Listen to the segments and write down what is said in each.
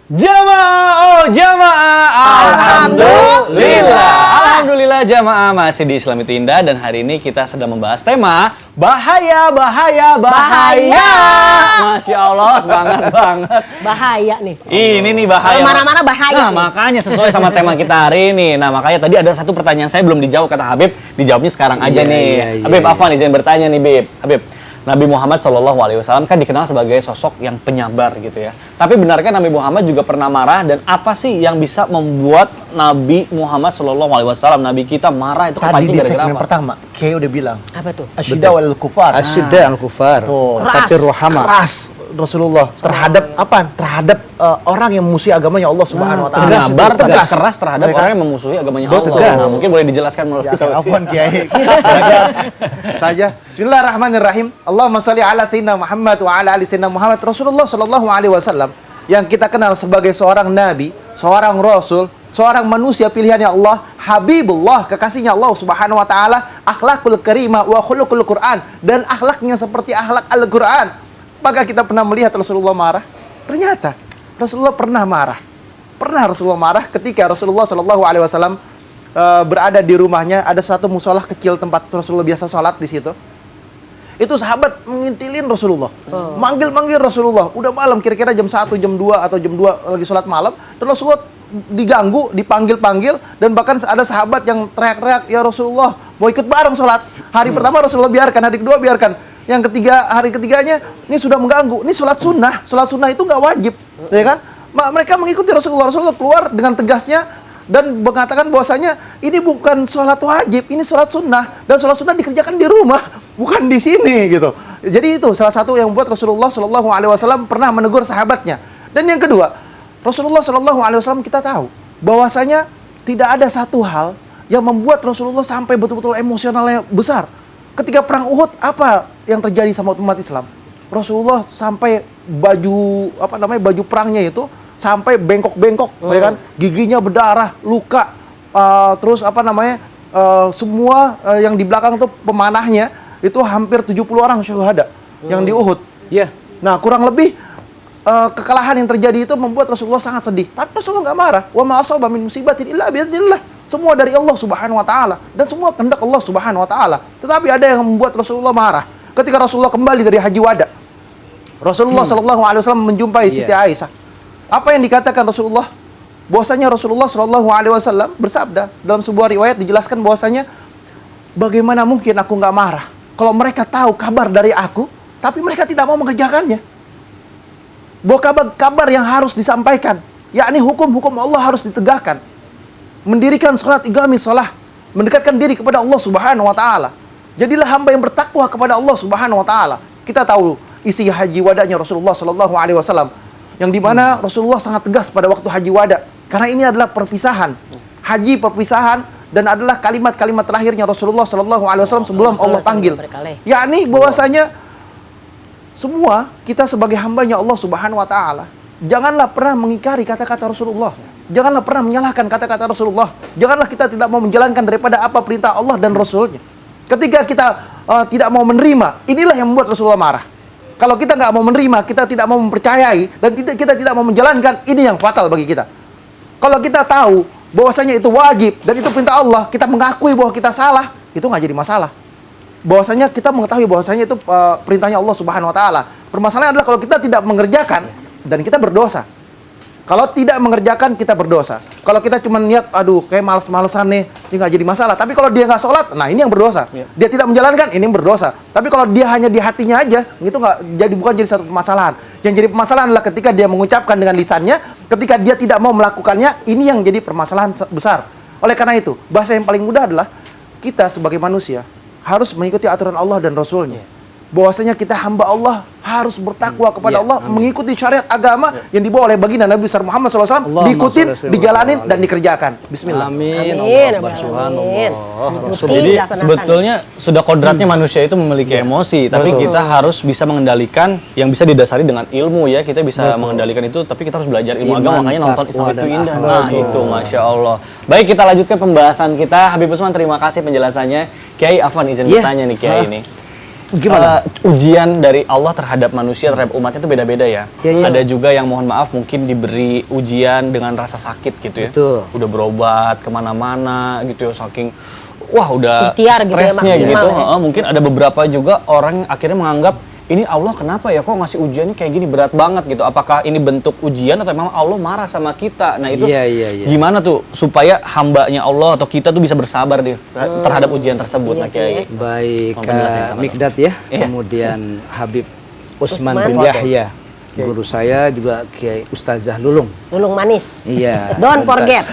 Jamaah, Alhamdulillah jamaah masih di Islam itu Indah dan hari ini kita sedang membahas tema bahaya. Masya Allah, semangat banget. Bahaya nih. Ini nih bahaya. Mana-mana bahaya. Nah, makanya sesuai sama tema kita hari ini. Nah, makanya tadi ada satu pertanyaan saya belum dijawab kata Habib, dijawabnya sekarang aja nih. Habib, Afwan izin bertanya nih, Bib. Habib, Nabi Muhammad SAW kan dikenal sebagai sosok yang penyabar gitu ya. Tapi benarkah Nabi Muhammad juga pernah marah, dan apa sih yang bisa membuat Nabi Muhammad SAW, Nabi kita marah itu kepancing gara-gara apa? Tadi di segmen pertama, Kiai udah bilang. Apa tuh? Asyidda wal kufar. Asyidda al kufar. Tapi ruhama. Keras Rasulullah terhadap apa? Terhadap orang yang memusuhi agamanya Allah Subhanahu wa taala. Penyabar, tegas, keras terhadap orang yang memusuhi agamanya Allah. Tegas. Nah, mungkin boleh dijelaskan melalui Afwan Kiai. Saja. Bismillahirrahmanirrahim. Allahumma shalli ala sayyidina Muhammad wa ala ali sayyidina Muhammad. Rasulullah sallallahu alaihi wasallam yang kita kenal sebagai seorang nabi, seorang rasul, seorang manusia pilihannya Allah, Habibullah, kekasihnya Allah Subhanahu wa taala, akhlakul karimah wa khuluqul Quran, dan akhlaknya seperti akhlak Al-Qur'an. Maka kita pernah melihat Rasulullah marah. Ternyata Rasulullah pernah marah. Pernah Rasulullah marah ketika Rasulullah sallallahu alaihi wasallam berada di rumahnya, ada satu musolah kecil tempat Rasulullah biasa sholat di situ. Itu sahabat mengintilin Rasulullah, manggil-manggil Rasulullah. Udah malam, kira-kira jam 1, jam 2 atau jam 2 lagi sholat malam, dan Rasulullah diganggu, dipanggil-panggil, dan bahkan ada sahabat yang teriak-teriak, "Ya Rasulullah, mau ikut bareng sholat." Hari pertama Rasulullah biarkan, hari kedua biarkan. Yang ketiga, hari ketiganya ini sudah mengganggu. Ini sholat sunnah itu nggak wajib, ya kan? Mereka mengikuti Rasulullah. Rasulullah keluar dengan tegasnya dan mengatakan bahwasanya ini bukan sholat wajib, ini sholat sunnah, dan sholat sunnah dikerjakan di rumah, bukan di sini gitu. Jadi itu salah satu yang membuat Rasulullah Shallallahu Alaihi Wasallam pernah menegur sahabatnya. Dan yang kedua, Rasulullah Shallallahu Alaihi Wasallam kita tahu bahwasanya tidak ada satu hal yang membuat Rasulullah sampai betul-betul emosionalnya besar. Ketika perang Uhud, apa yang terjadi sama umat Islam? Rasulullah sampai baju perangnya itu sampai bengkok-bengkok, ya kan? Giginya berdarah, luka, terus semua yang di belakang tuh pemanahnya itu hampir 70 orang syuhada yang di Uhud. Iya. Nah, kurang lebih kekalahan yang terjadi itu membuat Rasulullah sangat sedih. Tapi Rasulullah nggak marah. Wa ma asaba min musibatin illa bi'idznillah. Semua dari Allah Subhanahu wa taala, dan semua kehendak Allah Subhanahu wa taala. Tetapi ada yang membuat Rasulullah marah. Ketika Rasulullah kembali dari Haji Wada, Rasulullah sallallahu alaihi wasallam menjumpai Siti Aisyah. Apa yang dikatakan Rasulullah? Bahwasanya Rasulullah sallallahu alaihi wasallam bersabda, dalam sebuah riwayat dijelaskan bahwasanya, bagaimana mungkin aku nggak marah kalau mereka tahu kabar dari aku, tapi mereka tidak mau mengerjakannya. Bahwa kabar yang harus disampaikan, yakni hukum-hukum Allah harus ditegakkan. Mendirikan salat, iqamis shalah, mendekatkan diri kepada Allah Subhanahu wa taala. Jadilah hamba yang bertakwa kepada Allah Subhanahu wa taala. Kita tahu isi haji wadanya Rasulullah sallallahu alaihi wasallam, yang dimana Rasulullah sangat tegas pada waktu haji wada, karena ini adalah perpisahan. Haji perpisahan, dan adalah kalimat-kalimat terakhirnya Rasulullah sallallahu alaihi wasallam sebelum Allah panggil. Yakni bahwasanya semua kita sebagai hambanya Allah Subhanahu wa taala, janganlah pernah mengingkari kata-kata Rasulullah. Janganlah pernah menyalahkan kata-kata Rasulullah. Janganlah kita tidak mau menjalankan daripada apa perintah Allah dan Rasulnya. Ketika kita tidak mau menerima, inilah yang membuat Rasulullah marah. Kalau kita nggak mau menerima, kita tidak mau mempercayai, dan kita tidak mau menjalankan, ini yang fatal bagi kita. Kalau kita tahu bahwasanya itu wajib dan itu perintah Allah, kita mengakui bahwa kita salah, itu nggak jadi masalah. Bahwasanya kita mengetahui bahwasanya itu perintahnya Allah Subhanahu wa taala. Permasalahan adalah kalau kita tidak mengerjakan dan kita berdosa. Kalau tidak mengerjakan, kita berdosa. Kalau kita cuma niat, aduh, kayak males-malesan nih, ini nggak jadi masalah. Tapi kalau dia nggak sholat, nah ini yang berdosa. Dia tidak menjalankan, ini yang berdosa. Tapi kalau dia hanya di hatinya aja, itu bukan jadi satu permasalahan. Yang jadi permasalahan adalah ketika dia mengucapkan dengan lisannya, ketika dia tidak mau melakukannya, ini yang jadi permasalahan besar. Oleh karena itu, bahasa yang paling mudah adalah kita sebagai manusia harus mengikuti aturan Allah dan Rasulnya. Bahwasanya kita hamba Allah harus bertakwa kepada Allah, mengikuti syariat agama yang dibawa oleh baginda Nabi besar Muhammad SAW, diikutin, dijalanin, dan dikerjakan. Bismillah. Amin. Jadi sebetulnya sudah kodratnya manusia itu memiliki emosi, tapi kita harus bisa mengendalikan, yang bisa didasari dengan ilmu ya. Kita bisa mengendalikan itu, tapi kita harus belajar ilmu agama, makanya nonton Islam itu indah. Nah itu, Masya Allah. Baik, kita lanjutkan pembahasan kita. Habib Usman, terima kasih penjelasannya. Kiai Afwan izin bertanya nih Kiai ini. Gimana? Ujian dari Allah terhadap manusia, terhadap umatnya itu beda-beda ya. Iya. Ada juga yang mohon maaf mungkin diberi ujian dengan rasa sakit gitu ya. Betul. Udah berobat kemana-mana gitu ya, saking wah udah Ikhtiar gitu ya, stresnya maksimal gitu. ya. Mungkin ada beberapa juga orang yang akhirnya menganggap ini Allah kenapa ya kok ngasih ujiannya kayak gini berat banget gitu. Apakah ini bentuk ujian atau memang Allah marah sama kita? Nah itu Iya. gimana tuh supaya hambanya Allah atau kita tuh bisa bersabar terhadap ujian tersebut? Nah Kiai. Baik, Mohon penjelasan kepada Mikdad ya, Iya. kemudian Habib Usman Usman. bin Yahya, guru saya juga Kiai Ustazah Lulung. Dulung manis. Iya. Don't tuntas. forget.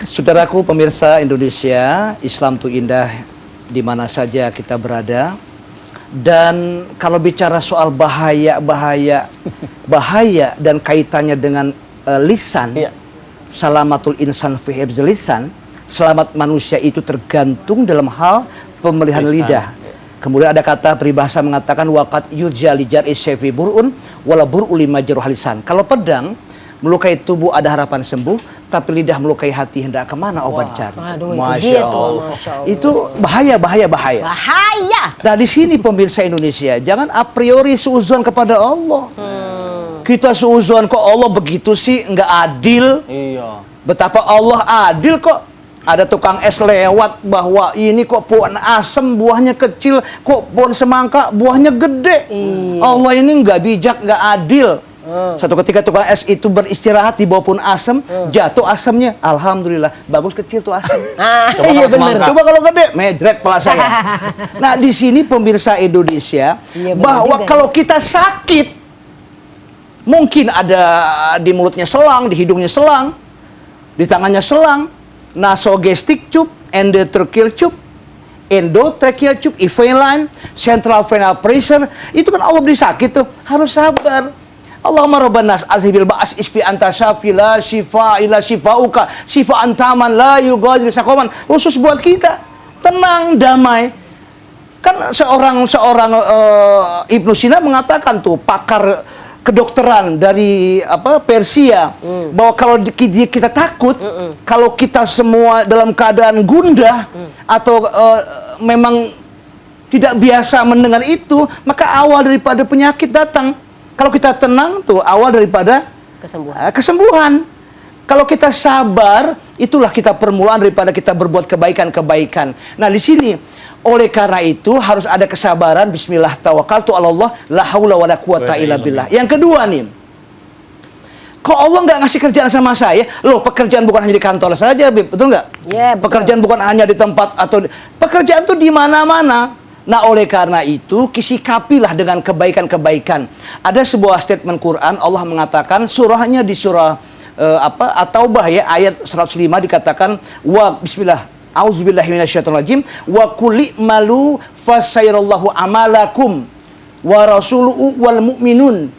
Saudaraku pemirsa Indonesia, Islam tuh indah di mana saja kita berada. Dan kalau bicara soal bahaya dan kaitannya dengan lisan, Iya. salamatul insan fi hifdzil lisan, selamat manusia itu tergantung dalam hal pemeliharaan Lisan, lidah. iya. Kemudian ada kata peribahasa mengatakan waqad yujali jar'i syaifi bur'un wala bur'u lima jaruh lisan. Kalau pedang melukai tubuh ada harapan sembuh, tapi lidah melukai hati hendak kemana obat cari. Waduh, itu dia tuh, Masya Allah. Itu bahaya. Bahaya. Nah di sini pemirsa Indonesia, jangan a priori suuzon kepada Allah. Kita suuzon kok Allah begitu sih, nggak adil. Iya. Betapa Allah adil kok. Ada tukang es lewat bahwa ini kok pohon asem buahnya kecil, kok pohon semangka buahnya gede. Allah ini nggak bijak, nggak adil. Satu ketika tukang es itu beristirahat di bawah pohon asem, jatuh asemnya, alhamdulillah bagus kecil tuh asem. Coba Iya kalau bener. semangka. Coba kalau gede, medret pala saya. Nah di sini pemirsa Indonesia, Iya, bener bahwa juga. kalau kita sakit, mungkin ada di mulutnya selang, di hidungnya selang, di tangannya selang, nasogestic tube, endotracheal tube, endotracheal tube, line, central venous pressure, itu kan Allah beri sakit tuh, harus sabar. Allahumma rabbanas azhibil ba'as isfi anta syafi la syifa ila syifauka syifa antaman la yughadiru saqaman. Khusus buat kita, tenang, damai. Kan seorang Ibnu Sina mengatakan tuh, pakar kedokteran dari Persia, bahwa kalau kita takut, kalau kita semua dalam keadaan gundah atau memang tidak biasa mendengar itu, maka awal daripada penyakit datang. Kalau kita tenang tuh awal daripada kesembuhan. Kalau kita sabar, itulah kita permulaan daripada kita berbuat kebaikan-kebaikan. Nah di sini, oleh karena itu harus ada kesabaran. Bismillah tawakkaltu 'ala Allah, la haula wala quwata illa billah. Yang kedua nih, kok Allah nggak ngasih kerjaan sama saya? Loh, pekerjaan bukan hanya di kantor saja, Bib, betul nggak? Iya, betul. Pekerjaan bukan hanya di tempat atau pekerjaan tuh di mana-mana. Nah, oleh karena itu, sikapilah dengan kebaikan-kebaikan. Ada sebuah statement Quran, Allah mengatakan, surahnya di surah At-Taubah ya, ayat 105 dikatakan, wa bismillah, auzubillahi minasyaitonirrajim, wa quli malu fasairallahu amalakum wa rasuluhu wal mu'minun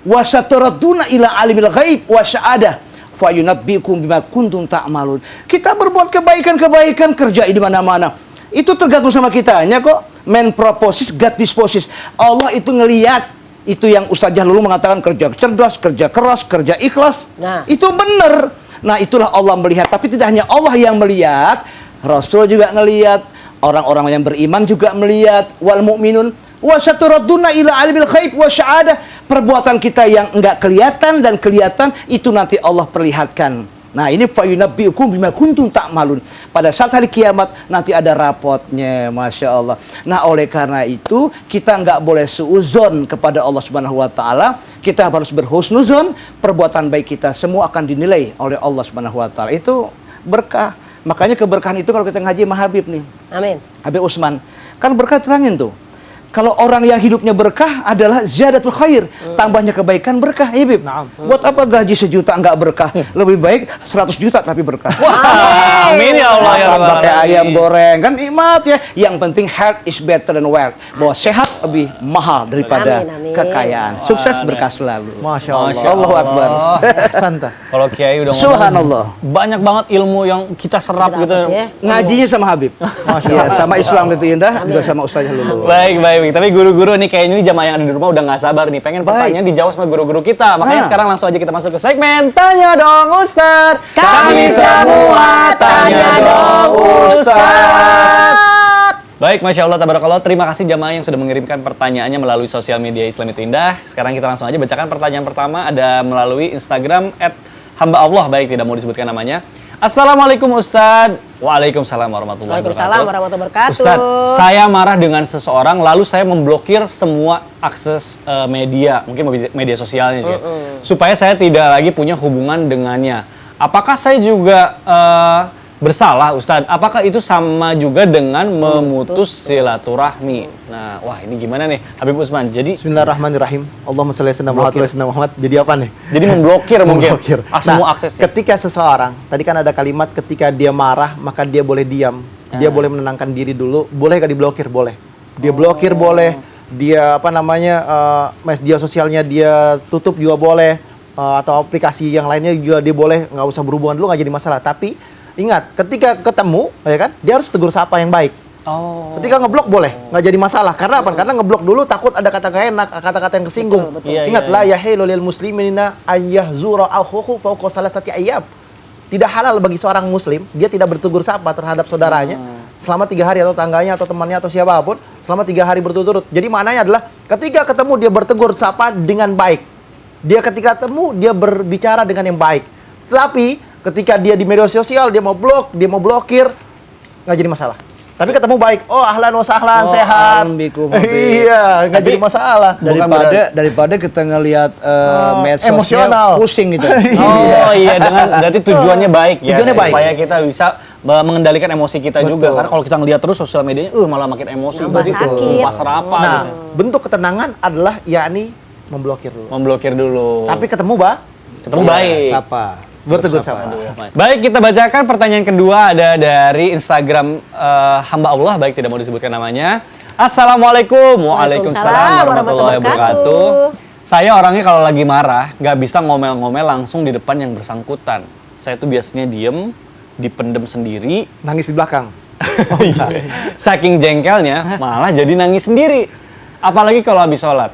wa sataraduna ila alimil ghaib wa sya'adah fayunabbiukum bima kuntum ta'malun. Kita berbuat kebaikan-kebaikan, kerja di mana-mana. Itu tergantung sama kitanya kok. Man proposes, God disposes. Allah itu ngelihat. Itu yang Ustazah Lulu mengatakan kerja cerdas, kerja keras, kerja ikhlas. Nah. Itu benar. Nah itulah Allah melihat. Tapi tidak hanya Allah yang melihat, Rasul juga ngelihat, orang-orang yang beriman juga melihat. Wal mu'minun wa saturaduna ila alimil ghaib wa sya'adah. Perbuatan kita yang enggak kelihatan dan kelihatan, itu nanti Allah perlihatkan. Nah ini fayunabbiukum bima kuntum ta'malun. Pada saat hari kiamat nanti ada rapotnya, Masya Allah. Nah oleh karena itu kita nggak boleh suuzon kepada Allah Subhanahu Wa Taala. Kita harus berhusnuzon. Perbuatan baik kita semua akan dinilai oleh Allah Subhanahu Wa Taala. Itu berkah. Makanya keberkahan itu kalau kita ngaji sama Habib nih, Amin. Habib Usman, kan berkah terangin tuh. Kalau orang yang hidupnya berkah adalah ziyadatul khair, tambahnya kebaikan berkah, ya Bib. Buat apa gaji 1 juta nggak berkah? Lebih baik 100 juta tapi berkah. Amin ya Allah ya Makan Rabbal pakai Alamin. ayam goreng kan nikmat ya. Yang penting health is better than wealth. Bahwa sehat lebih mahal daripada Amin, amin. kekayaan. Sukses berkah selalu. Masya Allah. Masya Allahu Akbar. Santa. Kalau Kiai udah ngomong, Subhanallah. banyak banget ilmu yang kita serap Kita gitu. dapat ya. Ngajinya sama Habib. Iya, sama Islam itu indah, juga sama Ustazah Lulu. Baik. Tapi guru-guru nih kayaknya ini jamaah yang ada di rumah udah nggak sabar nih, pengen Baik. pertanyaan dijawab sama guru-guru kita. Makanya Ah. sekarang langsung aja kita masuk ke segmen Tanya Dong Ustadz. Kami semua tanya dong Ustadz. Baik, Masya Allah, tabarakallah. Terima kasih jamaah yang sudah mengirimkan pertanyaannya melalui sosial media Islam itu Indah. Sekarang kita langsung aja bacakan pertanyaan pertama. Ada melalui Instagram @hamba_Allah, baik tidak mau disebutkan namanya. Assalamualaikum Ustadz. Waalaikumsalam warahmatullahi wabarakatuh. Waalaikumsalam warahmatullahi wabarakatuh. Ustadz, saya marah dengan seseorang, lalu saya memblokir semua akses media, mungkin media sosialnya sih, supaya saya tidak lagi punya hubungan dengannya. Apakah saya juga bersalah, Ustadz? Apakah itu sama juga dengan memutus silaturahmi? Nah, wah ini gimana nih, Habib Utsman? Jadi Bismillahirrahmanirrahim. Allahumma shalli ala sayyidina Muhammad. Jadi apa nih? Jadi memblokir mungkin. Memblokir. Semua aksesnya. Ketika seseorang, tadi kan ada kalimat ketika dia marah, maka dia boleh diam. Dia boleh menenangkan diri dulu. Boleh gak diblokir? Boleh. Dia blokir boleh. Dia media sosialnya dia tutup juga boleh. Atau aplikasi yang lainnya juga dia boleh. Nggak usah berhubungan dulu, nggak jadi masalah. Tapi ingat, ketika ketemu, ya kan, dia harus tegur sapa yang baik. Ketika ngeblok boleh, nggak jadi masalah. Karena apa? Karena ngeblok dulu takut ada kata gak enak, kata-kata yang kesinggung. Betul. Ingat, la yahilu lil muslimina an yahzura akhuhu fawqa salasati ayyam. Tidak halal bagi seorang muslim, dia tidak bertegur sapa terhadap saudaranya selama 3 hari, atau tangganya, atau temannya, atau siapapun, selama 3 hari berturut-turut. Jadi maknanya adalah ketika ketemu dia bertegur sapa dengan baik. Dia ketika ketemu dia berbicara dengan yang baik. Tetapi ketika dia di media sosial, dia mau blok, dia mau blokir, nggak jadi masalah. Tapi ketemu baik, oh ahlan wa sahlan, sehat. ahlan bikum, Habib. Iya, nggak jadi masalah. Daripada kita ngelihat medsosnya emosional. pusing gitu. Oh iya, berarti tujuannya baik ya, Tujuannya baik. supaya kita bisa mengendalikan emosi kita juga. Karena kalau kita ngelihat terus sosial medianya, malah makin emosi, Nambah berarti sakit. sumpah serapa Nah, gitu. bentuk ketenangan adalah yakni memblokir dulu. Memblokir dulu. Tapi ketemu baik. Sapa. bertegur sapa. Baik, kita bacakan pertanyaan kedua ada dari Instagram hamba Allah, baik tidak mau disebutkan namanya. Assalamualaikum. Waalaikumsalam warahmatullahi wabarakatuh. Saya orangnya kalau lagi marah nggak bisa ngomel-ngomel langsung di depan yang bersangkutan. Saya tuh biasanya diem, dipendem sendiri. Nangis di belakang. Saking jengkelnya malah jadi nangis sendiri. Apalagi kalau habis sholat.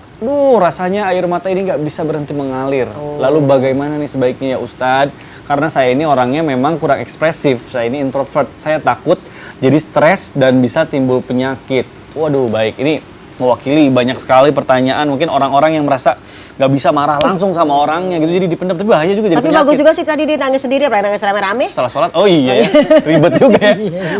Rasanya air mata ini nggak bisa berhenti mengalir. Lalu bagaimana nih sebaiknya ya Ustadz? Karena saya ini orangnya memang kurang ekspresif. Saya ini introvert. Saya takut jadi stres dan bisa timbul penyakit. Waduh, baik. Ini mewakili banyak sekali pertanyaan. Mungkin orang-orang yang merasa nggak bisa marah langsung sama orangnya gitu. Jadi dipendam. Tapi bahaya juga jadi Tapi penyakit. bagus juga sih tadi dia nangis sendiri, apalagi nangis rame-rame. Setelah sholat, oh iya ya. Ribet juga ya.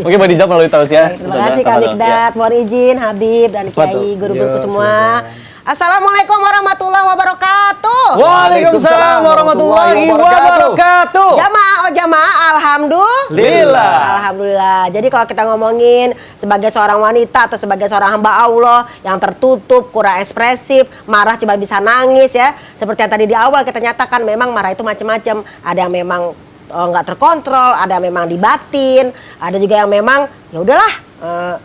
Mungkin mau dijawab melalui tausiah. Terima kasih Kak Mikdad, mohon izin Habib dan Kiai, guru-guruku semua. Assalamualaikum warahmatullahi wabarakatuh. Waalaikumsalam warahmatullahi wabarakatuh. Jamaah, alhamdulillah. Alhamdulillah. Jadi kalau kita ngomongin sebagai seorang wanita atau sebagai seorang hamba Allah yang tertutup, kurang ekspresif, marah cuma bisa nangis ya. Seperti yang tadi di awal kita nyatakan, memang marah itu macam-macam. Ada yang memang nggak terkontrol, ada yang memang dibatin, ada juga yang memang ya udahlah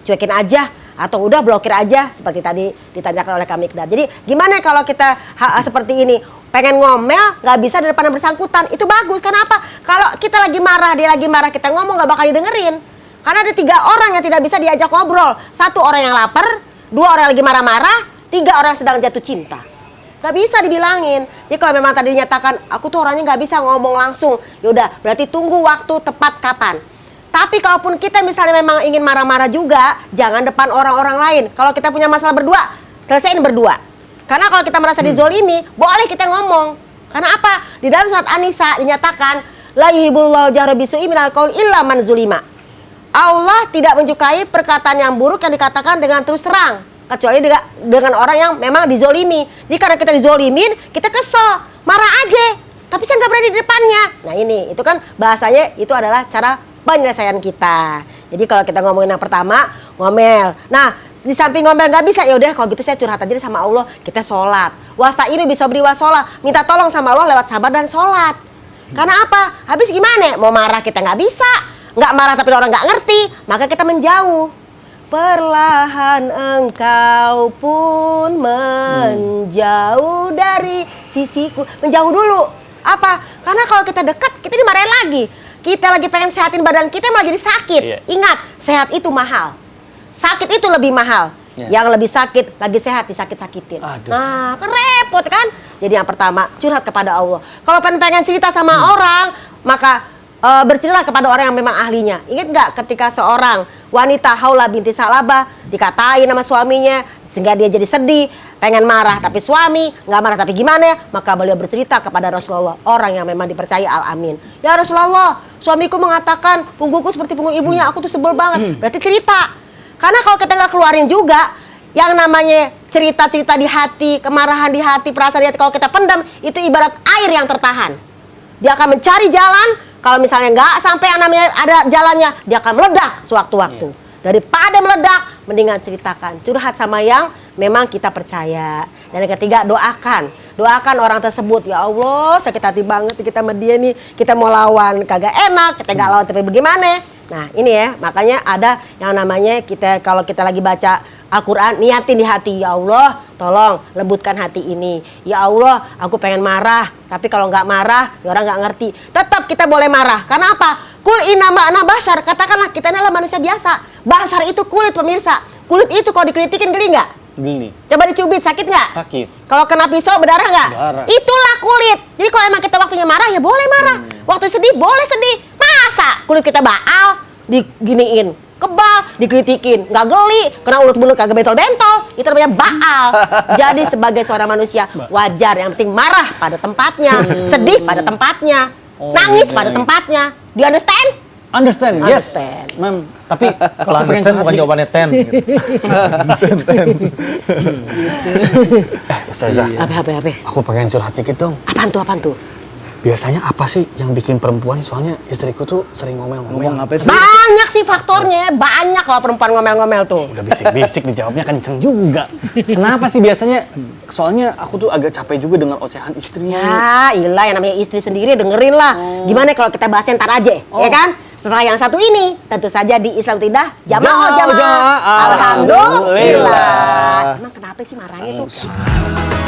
cuekin aja. Atau udah blokir aja seperti tadi ditanyakan oleh Kak Mikdad. Jadi gimana kalau kita seperti ini, pengen ngomel nggak bisa di depan yang bersangkutan, itu bagus. Karena apa? Kalau kita lagi marah, dia lagi marah, kita ngomong nggak bakal didengerin. Karena ada 3 orang yang tidak bisa diajak ngobrol. 1 orang yang lapar, 2 orang yang lagi marah-marah, 3 orang yang sedang jatuh cinta. Gak bisa dibilangin. Jadi kalau memang tadi dinyatakan aku tuh orangnya nggak bisa ngomong langsung, yaudah berarti tunggu waktu tepat kapan. Tapi kalaupun kita misalnya memang ingin marah-marah juga, jangan depan orang-orang lain. Kalau kita punya masalah berdua, selesaiin berdua. Karena kalau kita merasa dizolimi, boleh kita ngomong. Karena apa? Di dalam surat An-Nisa dinyatakan, la yuhibbullahu jahra bisu'i minal qauli illa man zulima. Allah tidak menyukai perkataan yang buruk yang dikatakan dengan terus terang, kecuali dengan orang yang memang dizolimi. Jadi karena kita dizolimin, kita kesel, marah aja. Tapi saya nggak berani di depannya. Nah ini, itu kan bahasanya itu adalah cara penyelesaian kita. Jadi kalau kita ngomongin yang pertama, ngomel. Nah, di samping ngomel nggak bisa, ya udah kalau gitu saya curhat aja sama Allah, kita sholat. Wasta'inu bisobri washolat, minta tolong sama Allah lewat sabar dan sholat. Karena apa? Habis gimana? Mau marah kita nggak bisa, nggak marah tapi orang nggak ngerti, maka kita menjauh. Perlahan engkau pun menjauh dari sisiku. Menjauh dulu. Apa? Karena kalau kita dekat, kita dimarahin lagi. Kita lagi pengen sehatin badan kita malah jadi sakit. Iya. Ingat, sehat itu mahal. Sakit itu lebih mahal. Yang lebih sakit, lagi sehat disakit-sakitin. Nah, kan repot kan? Jadi yang pertama, curhat kepada Allah. Kalau pengen cerita sama orang, maka bercerita kepada orang yang memang ahlinya. Ingat nggak ketika seorang wanita Haula binti Salabah dikatain sama suaminya sehingga dia jadi sedih, pengen marah tapi suami nggak marah tapi gimana ya? Maka beliau bercerita kepada Rasulullah, orang yang memang dipercaya Al-Amin. Ya Rasulullah, suamiku mengatakan punggungku seperti punggung ibunya, aku tuh sebel banget. Berarti cerita. Karena kalau kita nggak keluarin juga, yang namanya cerita-cerita di hati, kemarahan di hati, perasaan di hati, kalau kita pendam, itu ibarat air yang tertahan. Dia akan mencari jalan. Kalau misalnya nggak sampai yang namanya ada jalannya, dia akan meledak sewaktu-waktu. Daripada meledak, mendingan ceritakan. Curhat sama yang memang kita percaya. Dan yang ketiga, doakan. Doakan orang tersebut. Ya Allah, sakit hati banget kita sama dia nih. Kita mau lawan, kagak enak. Kita nggak lawan, tapi bagaimana? Nah ini ya, makanya ada yang namanya kita kalau kita lagi baca Al-Quran, niatin di hati, ya Allah, tolong lembutkan hati ini. Ya Allah, aku pengen marah, tapi kalau nggak marah, ya orang nggak ngerti. Tetap kita boleh marah. Karena apa? Kul inama ana bashar, katakanlah kita ini adalah manusia biasa. Bashar itu kulit, pemirsa. Kulit itu kalau dikritikin geli nggak? Geli. Coba dicubit, sakit nggak? Sakit. Kalau kena pisau berdarah nggak? Berdarah. Itulah kulit. Jadi kalau emang kita waktunya marah, ya boleh marah. Waktu sedih, boleh sedih. Masa kulit kita baal, diginiin, kebal, dikritikin, nggak geli, kena ulut-mulut kagak bentol-bentol, itu namanya baal. Jadi sebagai seorang manusia wajar, yang penting marah pada tempatnya, sedih pada tempatnya, nangis pada tempatnya. Do you understand? Understand, yes. Understand. Ma'am, tapi Kalau understand bukan jawabannya 10 gitu. Ustazah, Apa? aku pengen curhat dikit dong. Apaan tuh? Biasanya apa sih yang bikin perempuan? Soalnya istriku tuh sering Ngomong ngomel-ngomel. apa sih? Banyak sih faktornya, banyak kalau perempuan ngomel-ngomel tuh. Udah bisik-bisik dijawabnya kenceng juga. Kenapa sih biasanya? Soalnya aku tuh agak capek juga dengan ocehan istrinya. Ya, ilah yang namanya istri sendiri dengerin lah. Gimana kalau kita bahasnya ntar aja, ya kan? Setelah yang satu ini, tentu saja di Islam Tidak Jamaah. Jamaah. Alhamdulillah. Alhamdulillah. Emang kenapa sih marahnya tuh?